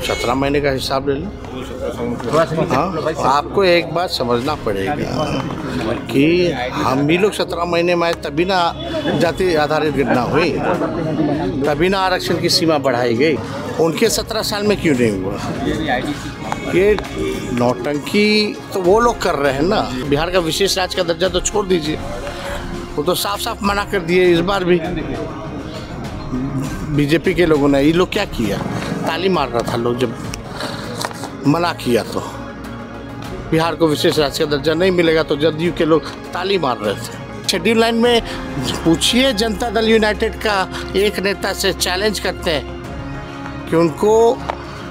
17 महीने का हिसाब ले लो। हाँ, आपको एक बात समझना पड़ेगा कि हम भी लोग 17 महीने में आए तभी ना जाति आधारित घटना हुई, तभी ना आरक्षण की सीमा बढ़ाई गई। उनके 17 साल में क्यों नहीं हुआ? ये नौटंकी तो वो लोग कर रहे हैं ना। बिहार का विशेष राज्य का दर्जा तो छोड़ दीजिए, वो तो साफ साफ मना कर दिए। इस बार भी बीजेपी के लोगों ने, ये लोग क्या किया, ताली मार रहा था लोग जब मना किया तो बिहार को विशेष राज्य का दर्जा नहीं मिलेगा तो जदयू के लोग ताली मार रहे थे। शेड्यूल लाइन में पूछिए, जनता दल यूनाइटेड का एक नेता से चैलेंज करते हैं कि उनको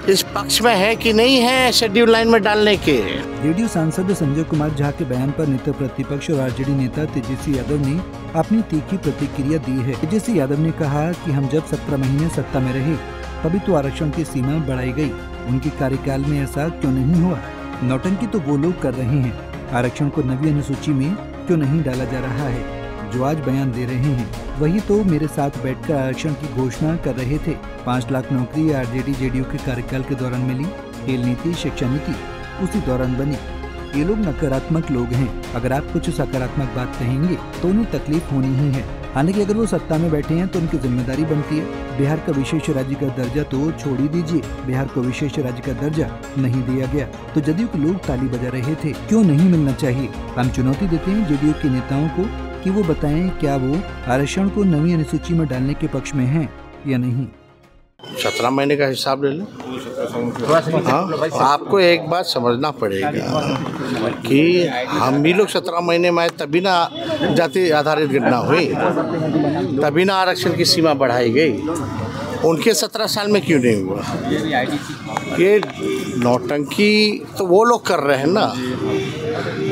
इस पक्ष में है कि नहीं है शेड्यूल लाइन में डालने के। जेडीयू सांसद संजय कुमार झा के बयान पर नेता प्रतिपक्ष और आरजेडी नेता तेजस्वी यादव ने अपनी तीखी प्रतिक्रिया दी है। तेजस्वी यादव ने कहा कि हम जब 17 महीने सत्ता में रहे तभी तो आरक्षण की सीमा बढ़ाई गई, उनके कार्यकाल में ऐसा क्यों नहीं हुआ? नौटंकी तो वो लोग कर रहे हैं। आरक्षण को नवी अनुसूची में क्यों नहीं डाला जा रहा है? जो आज बयान दे रहे हैं वही तो मेरे साथ बैठकर आरक्षण की घोषणा कर रहे थे। 5 लाख नौकरी आरजेडी जेडीयू के कार्यकाल के दौरान मिली, खेल नीति शिक्षा नीति उसी दौरान बनी। ये लोग नकारात्मक लोग हैं। अगर आप कुछ सकारात्मक बात कहेंगे तो उन्हें तकलीफ होनी ही है। हालांकि अगर वो सत्ता में बैठे हैं तो उनकी जिम्मेदारी बनती है। बिहार का विशेष राज्य का दर्जा तो छोड़ ही दीजिए, बिहार को विशेष राज्य का दर्जा नहीं दिया गया तो जदयू के लोग ताली बजा रहे थे। क्यों नहीं मिलना चाहिए? हम चुनौती देते हैं जेडीयू के नेताओं को कि वो बताएं क्या वो आरक्षण को नवी अनुसूची में डालने के पक्ष में हैं या नहीं। 17 महीने का हिसाब ले लो। हाँ, आपको एक बात समझना पड़ेगा कि हम भी लोग 17 महीने में आए तभी ना जाति आधारित घटना हुई, तभी ना आरक्षण की सीमा बढ़ाई गई। उनके 17 साल में क्यों नहीं हुआ? ये नौटंकी तो वो लोग कर रहे हैं ना।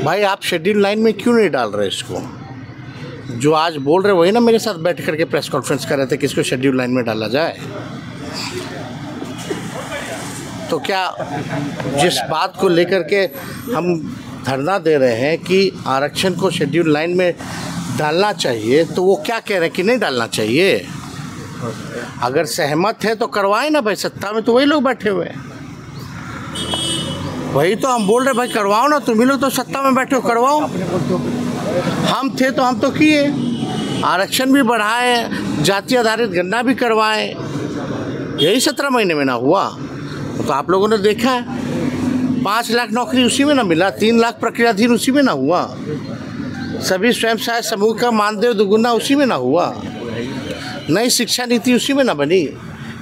भाई आप शेड्यूल लाइन में क्यों नहीं डाल रहे इसको? जो आज बोल रहे वही ना मेरे साथ बैठ करके प्रेस कॉन्फ्रेंस कर रहे थे कि इसको शेड्यूल लाइन में डाला जाए। तो क्या जिस बात को लेकर के हम धरना दे रहे हैं कि आरक्षण को शेड्यूल लाइन में डालना चाहिए, तो वो क्या कह रहे हैं कि नहीं डालना चाहिए? अगर सहमत है तो करवाए ना भाई। सत्ता में तो वही लोग बैठे हुए हैं, वही तो हम बोल रहे भाई करवाओ ना। तुम ही लोग तो सत्ता में बैठे हो, करवाओ। हम थे तो हम तो किए, आरक्षण भी बढ़ाए, जाति आधारित गणना भी करवाए। यही 17 महीने में ना हुआ तो आप लोगों ने देखा है। 5 लाख नौकरी उसी में ना मिला, 3 लाख प्रक्रियाधीन उसी में ना हुआ, सभी स्वयं सहायता समूह का मानदेय दुगुना उसी में ना हुआ, नई शिक्षा नीति उसी में ना बनी,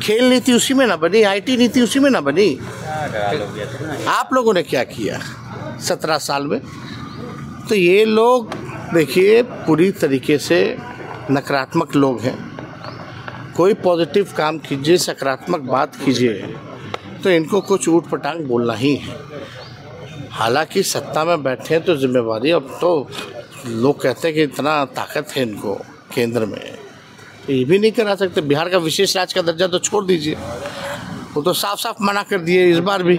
खेल नीति उसी में ना बनी, IT नीति उसी में ना बनी। आप लोगों ने क्या किया 17 साल में? तो ये लोग देखिए पूरी तरीके से नकारात्मक लोग हैं। कोई पॉजिटिव काम कीजिए, सकारात्मक बात कीजिए, तो इनको कुछ ऊट पटांग बोलना ही है। हालांकि सत्ता में बैठे हैं तो जिम्मेवारी, अब तो लोग कहते हैं कि इतना ताकत है इनको केंद्र में, तो ये भी नहीं करा सकते। बिहार का विशेष राज्य का दर्जा तो छोड़ दीजिए, वो तो साफ साफ मना कर दिए। इस बार भी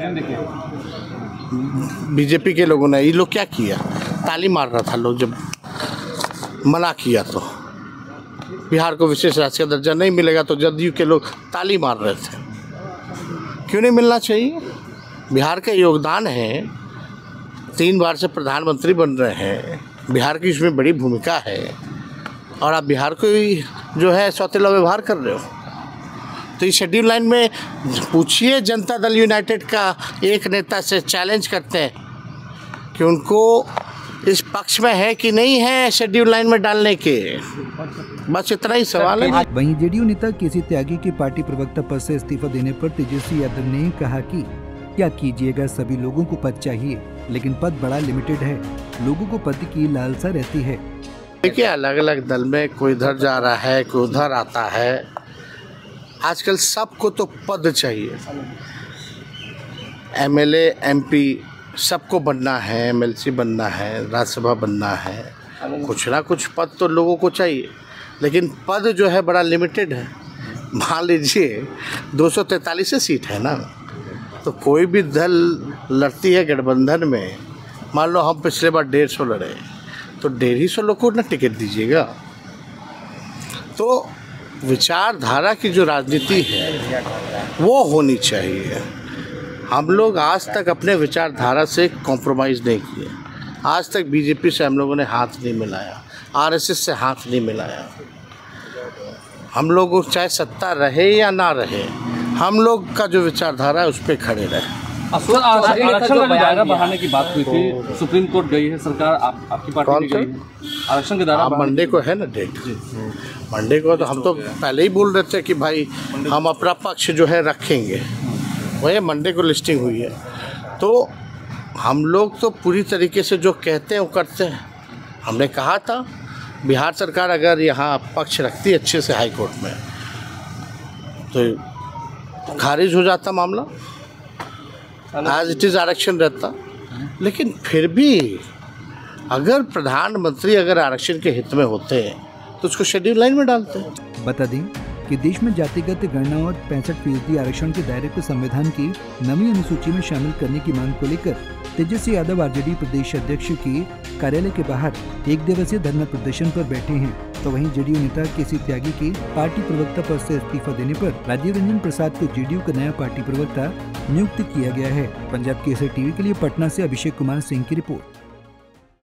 बीजेपी के लोगों ने, ये लोग क्या किया, ताली मार रहा था लोग जब मना किया तो बिहार को विशेष राज्य का दर्जा नहीं मिलेगा तो जदयू के लोग ताली मार रहे थे। क्यों नहीं मिलना चाहिए? बिहार का योगदान है, 3 बार से प्रधानमंत्री बन रहे हैं, बिहार की इसमें बड़ी भूमिका है और आप बिहार को ही जो है सौतेला व्यवहार कर रहे हो। तो इस शेड्यूल लाइन में पूछिए, जनता दल यूनाइटेड का एक नेता से चैलेंज करते हैं कि उनको इस पक्ष में है कि नहीं है शेड्यूल लाइन में डालने के। बस इतना ही सवाल है। वहीं जेडीयू नेता केसी त्यागी के पार्टी प्रवक्ता पद से इस्तीफा देने पर तेजस्वी यादव ने कहा कि क्या कीजिएगा, सभी लोगों को पद चाहिए लेकिन पद बड़ा लिमिटेड है, लोगों को पद की लालसा रहती है। देखिए अलग अलग दल में कोई इधर जा रहा है, कोई उधर आता है। आजकल सबको तो पद चाहिए, MLA MP सबको बनना है, MLC बनना है, राज्यसभा बनना है, कुछ ना कुछ पद तो लोगों को चाहिए। लेकिन पद जो है बड़ा लिमिटेड है। मान लीजिए 243 सीट है ना, तो कोई भी दल लड़ती है गठबंधन में, मान लो हम पिछले बार 150 लड़े, तो 150 लोग को ना टिकट दीजिएगा। तो विचारधारा की जो राजनीति है वो होनी चाहिए। हम लोग आज तक अपने विचारधारा से कॉम्प्रोमाइज़ नहीं किए। आज तक बीजेपी से हम लोगों ने हाथ नहीं मिलाया, आरएसएस से हाथ नहीं मिलाया। हम लोग चाहे सत्ता रहे या ना रहे, हम लोग का जो विचारधारा है उस पर खड़े रहे। आरक्षण का दायरा बढ़ाने की बात हुई थी, सुप्रीम कोर्ट गई है सरकार, आपकी पार्टी ने गई है आरक्षण के दायरा। मंडे को है ना डेट, मंडे को तो हम तो पहले ही बोल रहे थे कि भाई हम अपना पक्ष जो है रखेंगे, वही मंडे को लिस्टिंग हुई है। तो हम लोग तो पूरी तरीके से जो कहते हैं वो करते हैं। हमने कहा था बिहार सरकार अगर यहाँ पक्ष रखती अच्छे से हाई कोर्ट में तो खारिज हो जाता मामला, आज इट इज़ आरक्षण रहता। लेकिन फिर भी अगर प्रधानमंत्री अगर आरक्षण के हित में होते हैं तो उसको शेड्यूल लाइन में डालते हैं। बता दें कि देश में जातिगत गणना और 65% आरक्षण के दायरे को संविधान की नवी अनुसूची में शामिल करने की मांग को लेकर तेजस्वी यादव आरजेडी प्रदेश अध्यक्ष के कार्यालय के बाहर 1 दिवसीय धरना प्रदर्शन पर बैठे हैं। तो वहीं जेडीयू नेता केसी त्यागी के पार्टी प्रवक्ता पद से इस्तीफा देने पर राजीव रंजन प्रसाद को जेडीयू का नया पार्टी प्रवक्ता नियुक्त किया गया है। पंजाब केसरी टीवी के लिए पटना से अभिषेक कुमार सिंह की रिपोर्ट।